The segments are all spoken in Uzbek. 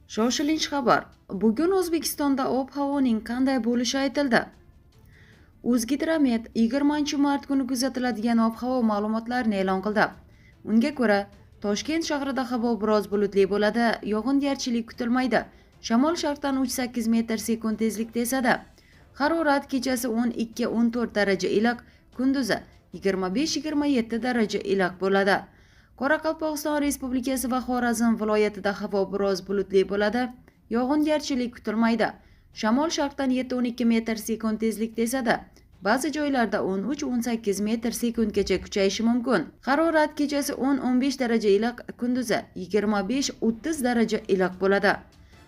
Shoshilinch xabar. Bugun O'zbekistonda ob-havoning qanday bo'lishi aytildi. O'zgidromet 20-mart kuni kuzatiladigan ob-havo ma'lumotlarini e'lon qildi. Unga ko'ra, Toshkent shahrida havo biroz bulutli bo'ladi, yog'ingarchilik kutilmaydi. Shamol sharqdan 3-8 metr sekund tezlikda esadi. Harorat kechasi 12-14 daraja iliq, kunduzi 25-27 daraja iliq bo'ladi. Qoraqalpog'iston Respublikasi va Xorazm viloyatida havo biroz bulutli bo'ladi, yog'ingarchilik kutilmaydi. Shamol sharqdan 7-12 metr sekund tezlikda esadi. Ba'zi joylarda 13-18 metr sekundgacha kuchayishi mumkin. Harorat kechasi 10-15 daraja iliq, kunduzi 25-30 daraja iliq bo'ladi.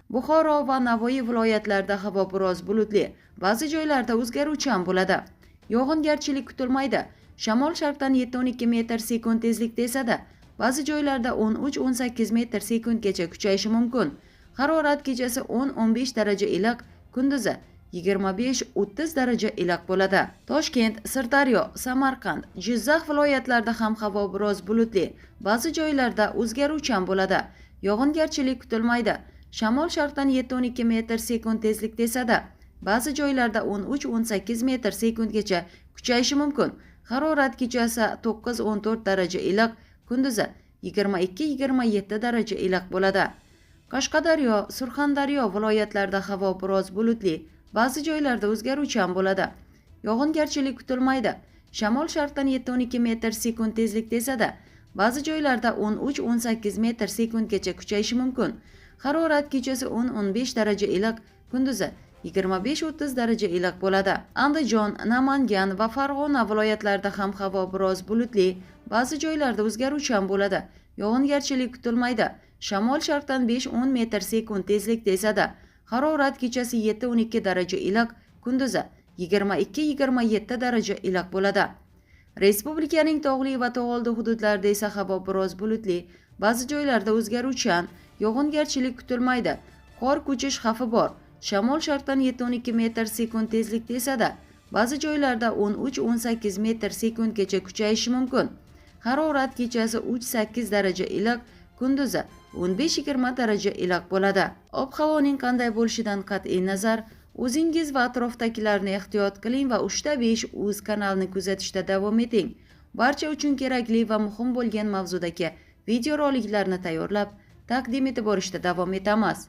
Buxoro va Navoiy viloyatlarida havo biroz bulutli, ba'zi joylarda o'zgaruvchan bo'ladi. Yog'ingarchilik kutilmaydi. Shamol sharqdan 7-12 metr sekund tezlikda esadi. Ba'zi joylarda 13-18 metr sekundgacha kuchayishi mumkin. Harorat kechasi 10-15 daraja iliq, kunduzi 25-30 daraja iliq bo'ladi. Toshkent, Sirdaryo, Samarqand, Jizzax viloyatlarida ham havo biroz bulutli, ba'zi joylarda o'zgaruvchan bo'ladi. Yog'ingarchilik kutilmaydi. Shamol sharqdan 7-12 metr sekund tezlikda esadi. Ba'zi joylarda 13-18 metr sekundgacha kuchayishi mumkin. Harorat kechasi 9-14 daraja iliq, kunduzi 22-27 daraja iliq bo'ladi. Qashqadaryo, Surxondaryo viloyatlarida havo biroz bulutli, ba'zi joylarda o'zgaruvchan bo'ladi. Yog'ingarchilik kutilmaydi. Shamol sharqdan 7-12 metr sekund tezlikda esadi. Ba'zi joylarda 13-18 metr sekundgacha kuchayishi mumkin. Harorat kechasi 10-15 daraja iliq, kunduzi 25-30 daraja iliq bo'ladi. Andijon, Namangan va Farg'ona viloyatlarida ham havo biroz bulutli, ba'zi joylarda o'zgaruvchan bo'ladi. Yog'ingarchilik kutilmaydi. Shamol sharqdan 5-10 metr sekund tezlikda esadi. Harorat kechasi 7-12 daraja iliq, kunduzi 22-27 daraja iliq bo'ladi. Respublikaning tog'li va tog'oldi hududlarida esa havo biroz bulutli, ba'zi joylarda o'zgaruvchan, yog'ingarchilik kutilmaydi. Qor ko'chish xavfi bor. Shamol sharqdan 7-12 metr sekund tezlikda esadi. Ba'zi joylarda 13-18 metr sekundgacha kuchayishi mumkin. Harorat kechasi 3-8 daraja iliq, kunduzi 15-20 daraja iliq bo'ladi. Ob-havoning qanday bo'lishidan qat'iy nazar, o'zingiz va atrofdagilarni ehtiyot qiling va 3/5 uz kanalini kuzatishda davom eting. Barcha uchun kerakli va muhim bo'lgan mavzudagi videoroliklarni tayyorlab, taqdim etib borishda davom etamiz.